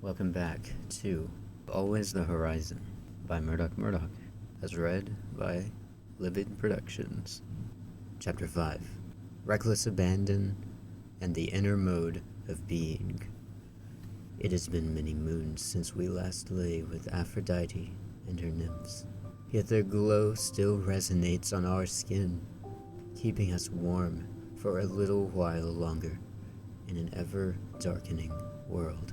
Welcome back to Always the Horizon by Murdoch, as read by Livid Productions. Chapter 5, Reckless Abandon and the Inner Mode of Being. It has been many moons since we last lay with Aphrodite and her nymphs, yet their glow still resonates on our skin, keeping us warm for a little while longer in an ever-darkening world.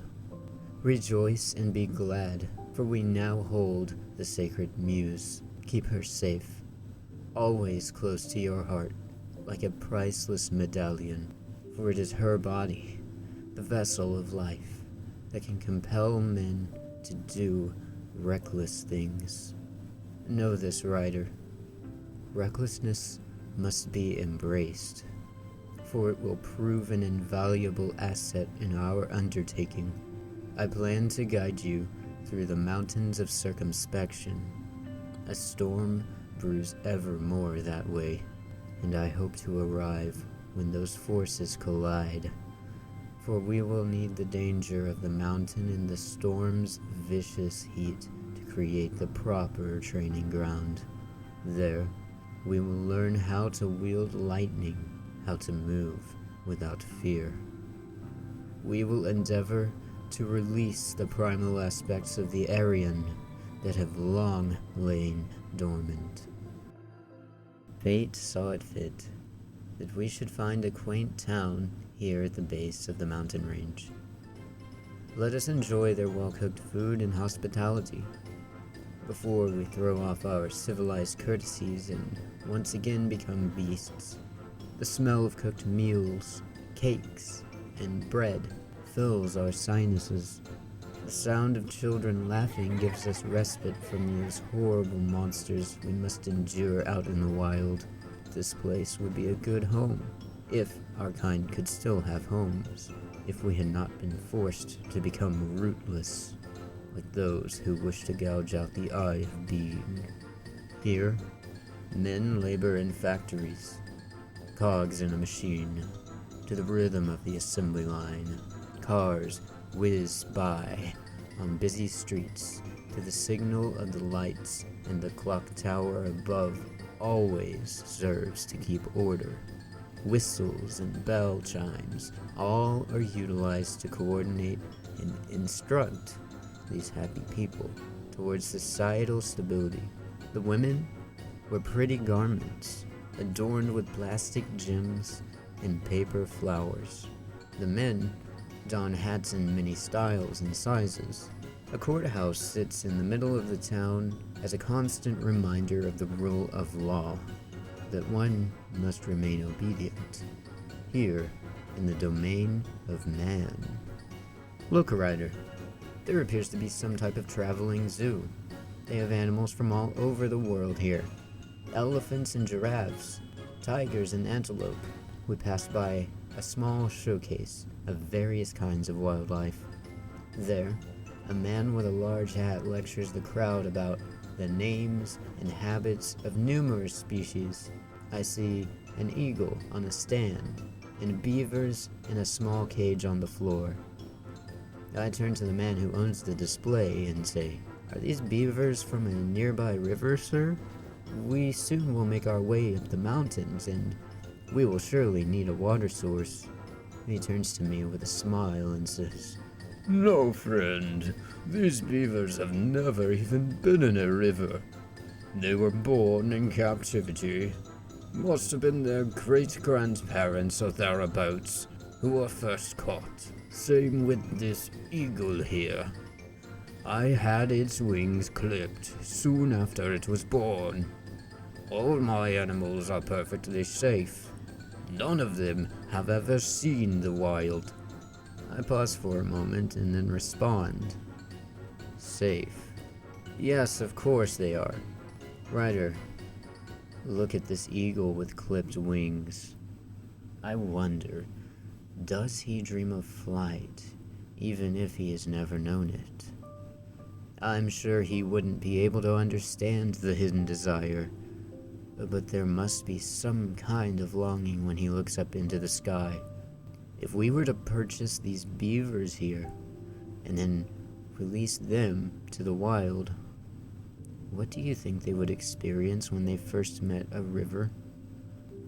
Rejoice and be glad, for we now hold the sacred muse. Keep her safe, always close to your heart, like a priceless medallion, for it is her body, the vessel of life, that can compel men to do reckless things. Know this, writer. Recklessness must be embraced, for it will prove an invaluable asset in our undertaking. I plan to guide you through the mountains of circumspection. A storm brews ever more that way, and I hope to arrive when those forces collide. For we will need the danger of the mountain and the storm's vicious heat to create the proper training ground. There, we will learn how to wield lightning, how to move without fear. We will endeavor to release the primal aspects of the Aryan that have long lain dormant. Fate saw it fit that we should find a quaint town here at the base of the mountain range. Let us enjoy their well-cooked food and hospitality before we throw off our civilized courtesies and once again become beasts. The smell of cooked meals, cakes, and bread fills our sinuses. The sound of children laughing gives us respite from those horrible monsters we must endure out in the wild. This place would be a good home, if our kind could still have homes, if we had not been forced to become rootless, like those who wish to gouge out the eye of being. Here, men labor in factories, cogs in a machine, to the rhythm of the assembly line. Cars whiz by on busy streets to the signal of the lights, and the clock tower above always serves to keep order. Whistles and bell chimes all are utilized to coordinate and instruct these happy people towards societal stability. The women wear pretty garments adorned with plastic gems and paper flowers. The men don hats in many styles and sizes. A courthouse sits in the middle of the town as a constant reminder of the rule of law, that one must remain obedient, here in the domain of man. Look, Ryder, there appears to be some type of traveling zoo. They have animals from all over the world here. Elephants and giraffes, tigers and antelope. We passed by a small showcase of various kinds of wildlife. There, a man with a large hat lectures the crowd about the names and habits of numerous species. I see an eagle on a stand, and beavers in a small cage on the floor. I turn to the man who owns the display and say, "Are these beavers from a nearby river, sir? We soon will make our way up the mountains, and we will surely need a water source." He turns to me with a smile and says, "No, friend. These beavers have never even been in a river. They were born in captivity. Must have been their great-grandparents or thereabouts who were first caught. Same with this eagle here. I had its wings clipped soon after it was born. All my animals are perfectly safe. None of them have ever seen the wild." I pause for a moment and then respond, "Safe. Yes, of course they are. Ryder, look at this eagle with clipped wings. I wonder, does he dream of flight, even if he has never known it? I'm sure he wouldn't be able to understand the hidden desire, but there must be some kind of longing when he looks up into the sky. If we were to purchase these beavers here, and then release them to the wild, what do you think they would experience when they first met a river?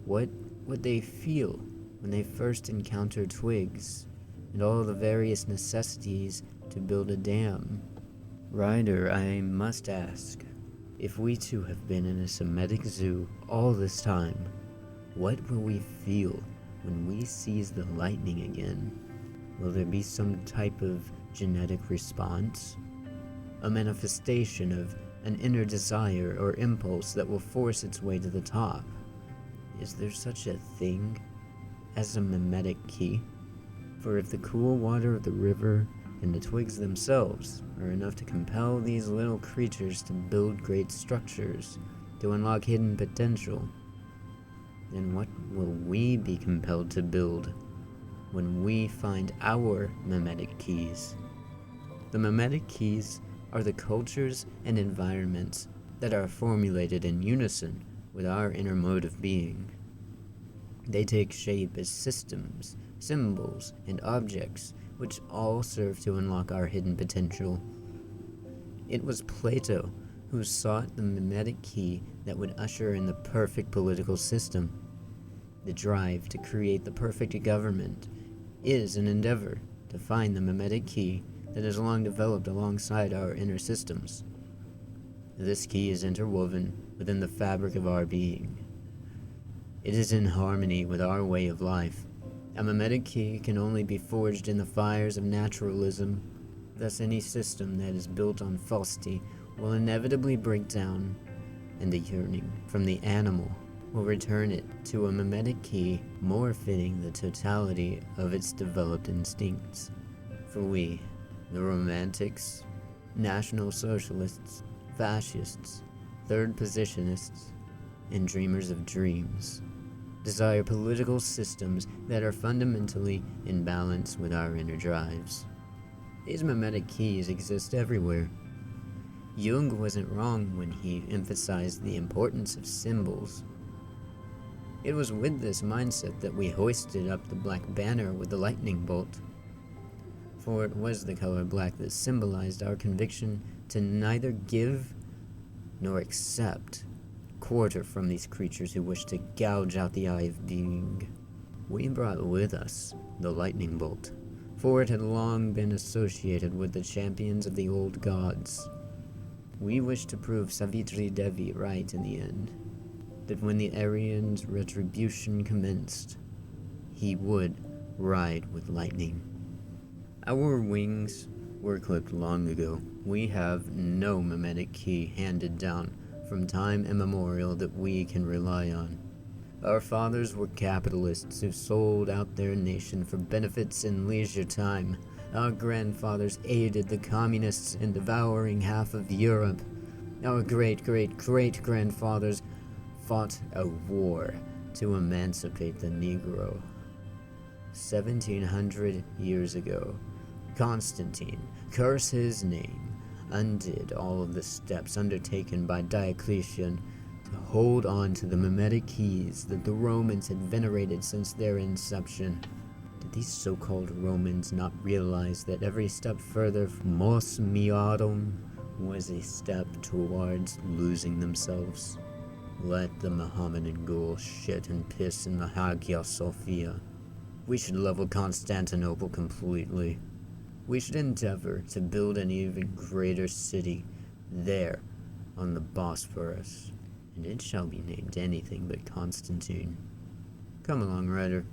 What would they feel when they first encountered twigs and all the various necessities to build a dam? Ryder, I must ask, if we two have been in a Semitic zoo all this time, what will we feel when we seize the lightning again? Will there be some type of genetic response? A manifestation of an inner desire or impulse that will force its way to the top? Is there such a thing as a mimetic key? For if the cool water of the river and the twigs themselves are enough to compel these little creatures to build great structures, to unlock hidden potential, then what will we be compelled to build when we find our mimetic keys? The mimetic keys are the cultures and environments that are formulated in unison with our inner mode of being. They take shape as systems, symbols, and objects, which all serve to unlock our hidden potential. It was Plato who sought the mimetic key that would usher in the perfect political system. The drive to create the perfect government is an endeavor to find the mimetic key that is long developed alongside our inner systems. This key is interwoven within the fabric of our being. It is in harmony with our way of life. A mimetic key can only be forged in the fires of naturalism. Thus, any system that is built on falsity will inevitably break down, and the yearning from the animal will return it to a mimetic key more fitting the totality of its developed instincts. For we, the Romantics, National Socialists, Fascists, Third Positionists, and Dreamers of Dreams, desire political systems that are fundamentally in balance with our inner drives. These mimetic keys exist everywhere. Jung wasn't wrong when he emphasized the importance of symbols. It was with this mindset that we hoisted up the black banner with the lightning bolt. For it was the color black that symbolized our conviction to neither give nor accept quarter from these creatures who wish to gouge out the eye of being. We brought with us the lightning bolt, for it had long been associated with the champions of the old gods. We wished to prove Savitri Devi right in the end, that when the Aryan's retribution commenced, he would ride with lightning. Our wings were clipped long ago. We have no mimetic key handed down from time immemorial that we can rely on. Our fathers were capitalists who sold out their nation for benefits and leisure time. Our grandfathers aided the communists in devouring half of Europe. Our great-great-great-grandfathers fought a war to emancipate the Negro. 1700 years ago, Constantine, curse his name, undid all of the steps undertaken by Diocletian to hold on to the mimetic keys that the Romans had venerated since their inception. Did these so-called Romans not realize that every step further from mos meatum was a step towards losing themselves? Let the Mohammedan ghoul shit and piss in the Hagia Sophia. We should level Constantinople completely. We should endeavor to build an even greater city there on the Bosphorus, and it shall be named anything but Constantine. Come along, Ryder.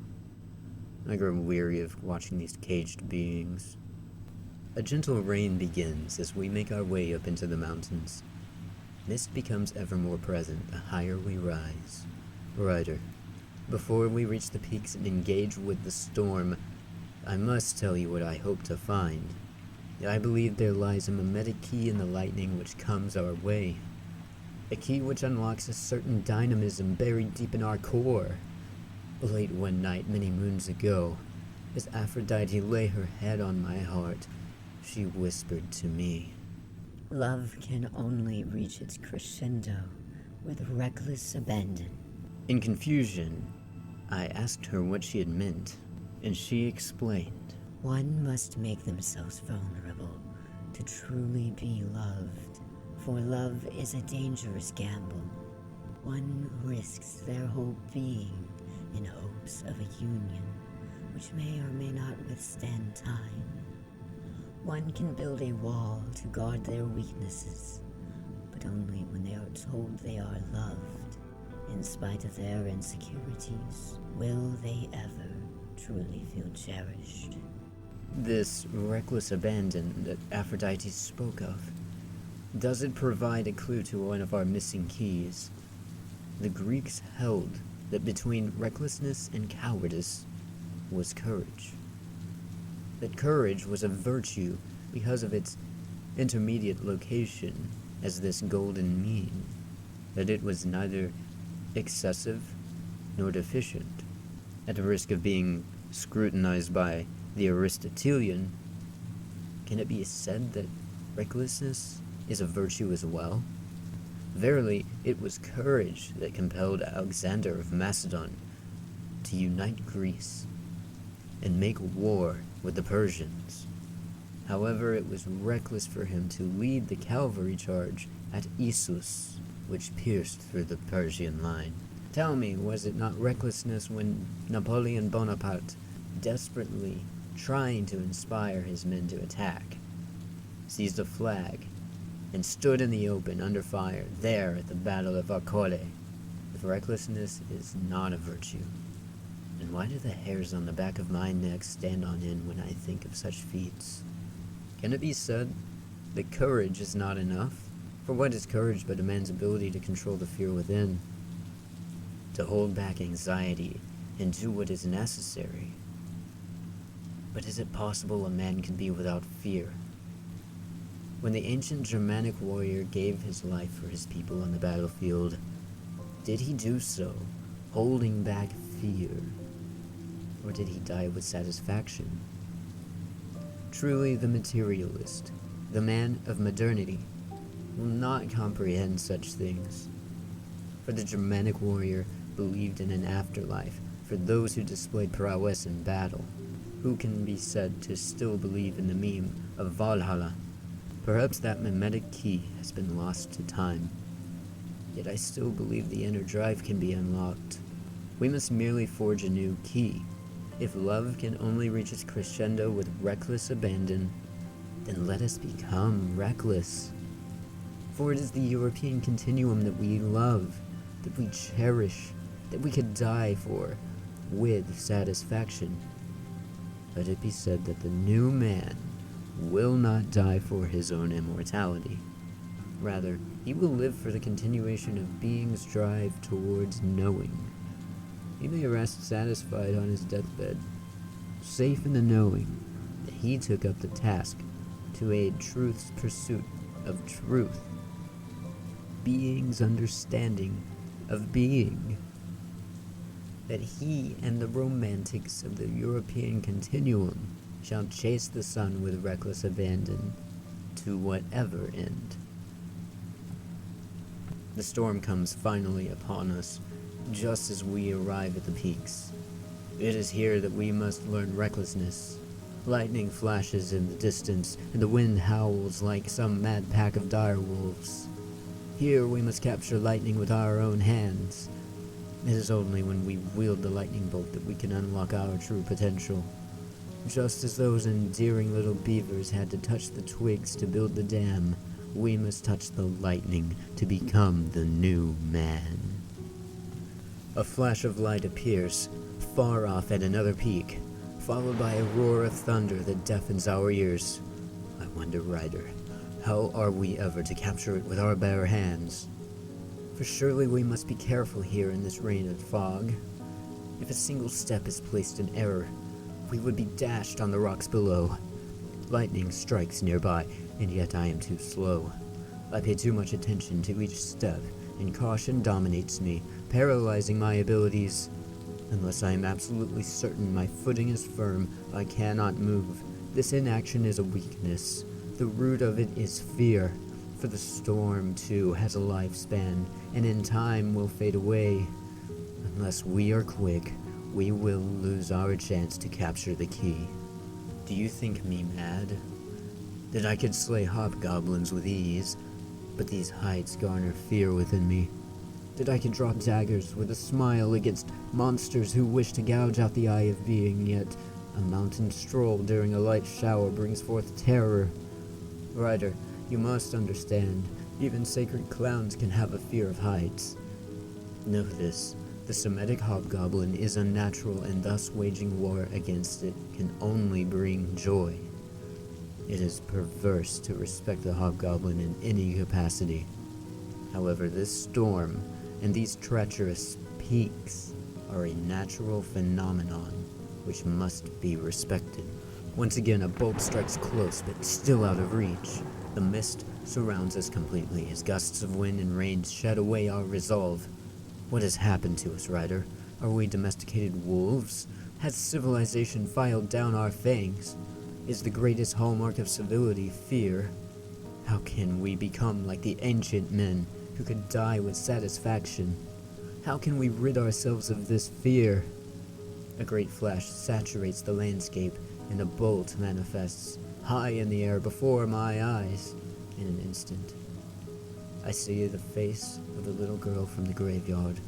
I grow weary of watching these caged beings. A gentle rain begins as we make our way up into the mountains. Mist becomes ever more present the higher we rise. Ryder, before we reach the peaks and engage with the storm, I must tell you what I hope to find. I believe there lies a mimetic key in the lightning which comes our way. A key which unlocks a certain dynamism buried deep in our core. Late one night many moons ago, as Aphrodite lay her head on my heart, she whispered to me, "Love can only reach its crescendo with reckless abandon." In confusion, I asked her what she had meant, and she explained. One must make themselves vulnerable to truly be loved, for love is a dangerous gamble. One risks their whole being in hopes of a union which may or may not withstand time. One can build a wall to guard their weaknesses, but only when they are told they are loved. In spite of their insecurities, will they ever truly feel cherished? This reckless abandon that Aphrodite spoke of, does it provide a clue to one of our missing keys? The Greeks held that between recklessness and cowardice was courage. That courage was a virtue because of its intermediate location as this golden mean, that it was neither excessive nor deficient. At the risk of being scrutinized by the Aristotelian, can it be said that recklessness is a virtue as well? Verily, it was courage that compelled Alexander of Macedon to unite Greece and make war with the Persians. However, it was reckless for him to lead the cavalry charge at Issus, which pierced through the Persian line. Tell me, was it not recklessness when Napoleon Bonaparte, desperately trying to inspire his men to attack, seized a flag and stood in the open under fire there at the Battle of Arcole? If recklessness is not a virtue, and why do the hairs on the back of my neck stand on end when I think of such feats? Can it be said that courage is not enough? For what is courage but a man's ability to control the fear within, to hold back anxiety, and do what is necessary? But is it possible a man can be without fear? When the ancient Germanic warrior gave his life for his people on the battlefield, did he do so holding back fear? Or did he die with satisfaction? Truly the materialist, the man of modernity, will not comprehend such things. For the Germanic warrior believed in an afterlife for those who displayed prowess in battle. Who can be said to still believe in the meme of Valhalla? Perhaps that mimetic key has been lost to time. Yet I still believe the inner drive can be unlocked. We must merely forge a new key. If love can only reach its crescendo with reckless abandon, then let us become reckless. For it is the European continuum that we love, that we cherish, that we could die for, with satisfaction. Let it be said that the new man will not die for his own immortality. Rather, he will live for the continuation of being's drive towards knowing. He may rest satisfied on his deathbed, safe in the knowing that he took up the task to aid truth's pursuit of truth, being's understanding of being, that he and the romantics of the European continuum shall chase the sun with reckless abandon to whatever end. The storm comes finally upon us, just as we arrive at the peaks. It is here that we must learn recklessness. Lightning flashes in the distance, and the wind howls like some mad pack of dire wolves. Here we must capture lightning with our own hands. It is only when we wield the lightning bolt that we can unlock our true potential. Just as those endearing little beavers had to touch the twigs to build the dam, we must touch the lightning to become the new man. A flash of light appears, far off at another peak, followed by a roar of thunder that deafens our ears. I wonder, Ryder, how are we ever to capture it with our bare hands? For surely we must be careful here in this rain and fog. If a single step is placed in error, we would be dashed on the rocks below. Lightning strikes nearby, and yet I am too slow. I pay too much attention to each step, and caution dominates me, paralyzing my abilities. Unless I am absolutely certain my footing is firm, I cannot move. This inaction is a weakness. The root of it is fear, for the storm, too, has a lifespan, and in time will fade away. Unless we are quick, we will lose our chance to capture the key. Do you think me mad? that I could slay hobgoblins with ease, but these heights garner fear within me. That I could draw daggers with a smile against monsters who wish to gouge out the eye of being, yet a mountain stroll during a light shower brings forth terror. Ryder, you must understand, even sacred clowns can have a fear of heights. Know this, the Semitic hobgoblin is unnatural, and thus waging war against it can only bring joy. It is perverse to respect the hobgoblin in any capacity. However, this storm and these treacherous peaks are a natural phenomenon which must be respected. Once again, a bolt strikes close, but still out of reach. The mist surrounds us completely as gusts of wind and rain shed away our resolve. What has happened to us, Ryder? Are we domesticated wolves? Has civilization filed down our fangs? Is the greatest hallmark of civility fear? How can we become like the ancient men who could die with satisfaction? How can we rid ourselves of this fear? A great flash saturates the landscape, and a bolt manifests high in the air before my eyes. In an instant, I see the face of the little girl from the graveyard.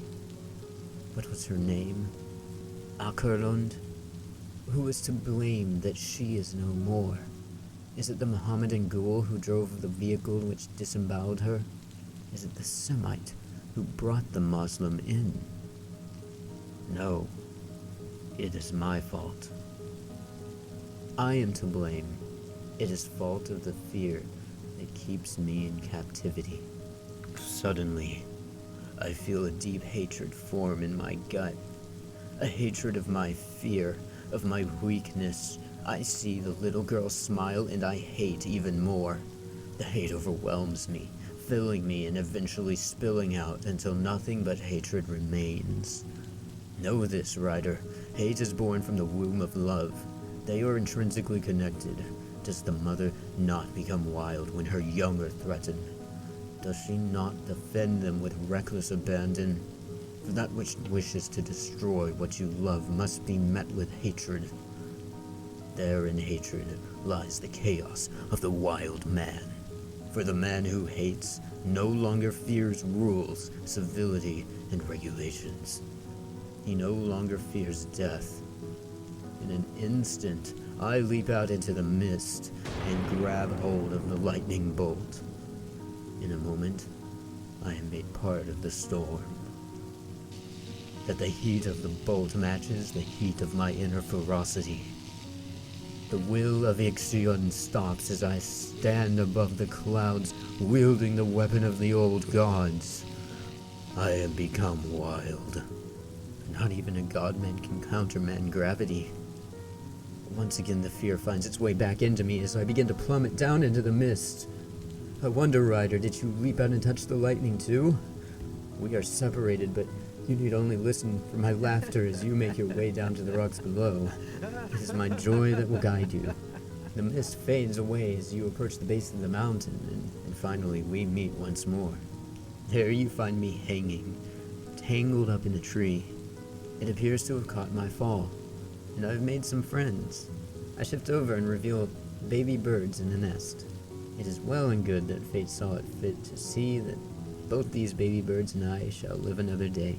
What was her name? Akerlund? Who is to blame that she is no more? Is it the Mohammedan ghoul who drove the vehicle which disemboweled her? Is it the Semite who brought the Muslim in? No, it is my fault. I am to blame. It is fault of the fear that keeps me in captivity. Suddenly, I feel a deep hatred form in my gut. A hatred of my fear, of my weakness. I see the little girl smile and I hate even more. The hate overwhelms me, filling me and eventually spilling out until nothing but hatred remains. Know this, Ryder. Hate is born from the womb of love. They are intrinsically connected. Does the mother not become wild when her young are threatened? Does she not defend them with reckless abandon? For that which wishes to destroy what you love must be met with hatred. There in hatred lies the chaos of the wild man. For the man who hates no longer fears rules, civility, and regulations. He no longer fears death. In an instant, I leap out into the mist and grab hold of the lightning bolt. In a moment, I am made part of the storm. That the heat of the bolt matches the heat of my inner ferocity. The will of Ixion stops as I stand above the clouds, wielding the weapon of the old gods. I have become wild. Not even a godman can countermand gravity. Once again, the fear finds its way back into me as I begin to plummet down into the mist. I wonder, Ryder, did you leap out and touch the lightning too? We are separated, but you need only listen for my laughter as you make your way down to the rocks below. It is my joy that will guide you. The mist fades away as you approach the base of the mountain, and finally we meet once more. There you find me hanging, tangled up in a tree. It appears to have caught my fall, and I've made some friends. I shift over and reveal baby birds in the nest. It is well and good that fate saw it fit to see that both these baby birds and I shall live another day,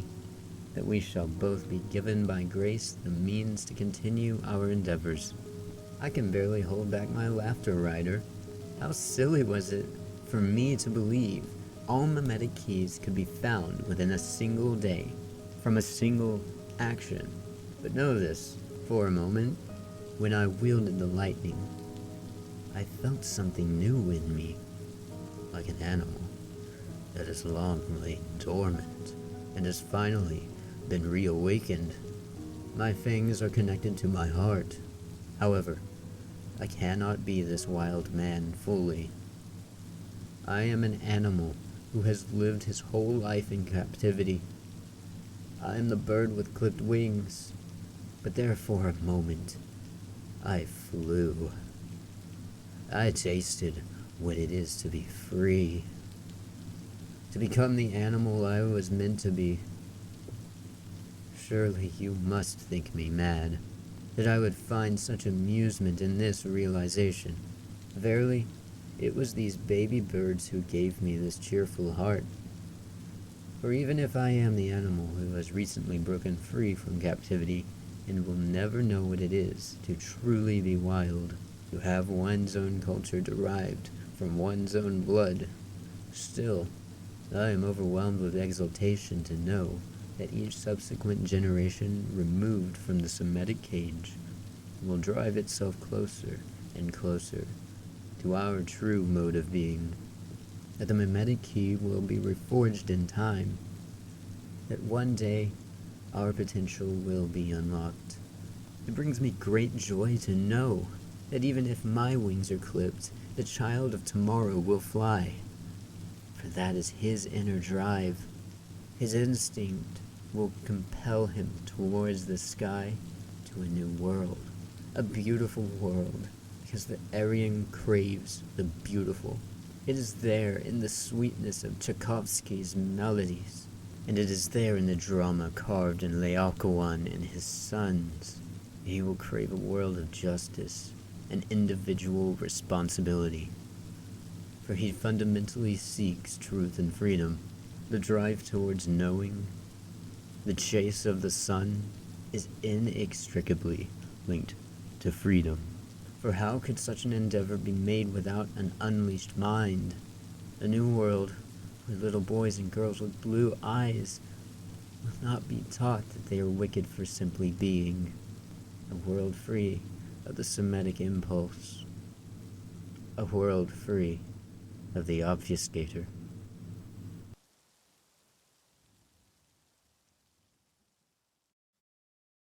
that we shall both be given by grace the means to continue our endeavors. I can barely hold back my laughter, Ryder. How silly was it for me to believe all mimetic keys could be found within a single day, from a single action. But know this, for a moment, when I wielded the lightning, I felt something new in me, like an animal that has long lain dormant and has finally been reawakened. My fangs are connected to my heart. However, I cannot be this wild man fully. I am an animal who has lived his whole life in captivity. I am the bird with clipped wings, but there for a moment, I flew. I tasted what it is to be free, to become the animal I was meant to be. Surely you must think me mad, that I would find such amusement in this realization. Verily, it was these baby birds who gave me this cheerful heart. For even if I am the animal who has recently broken free from captivity and will never know what it is to truly be wild, to have one's own culture derived from one's own blood, still, I am overwhelmed with exultation to know that each subsequent generation removed from the Semitic cage will drive itself closer and closer to our true mode of being, that the mimetic key will be reforged in time, that one day our potential will be unlocked. It brings me great joy to know that even if my wings are clipped, the child of tomorrow will fly, for that is his inner drive. His instinct will compel him towards the sky to a new world, a beautiful world, because the Aryan craves the beautiful. It is there in the sweetness of Tchaikovsky's melodies, and it is there in the drama carved in Laocoon and his sons. He will crave a world of justice and individual responsibility, for he fundamentally seeks truth and freedom. The drive towards knowing, the chase of the sun, is inextricably linked to freedom. For how could such an endeavor be made without an unleashed mind? A new world, where little boys and girls with blue eyes will not be taught that they are wicked for simply being. A world free of the Semitic impulse. A world free of the obfuscator.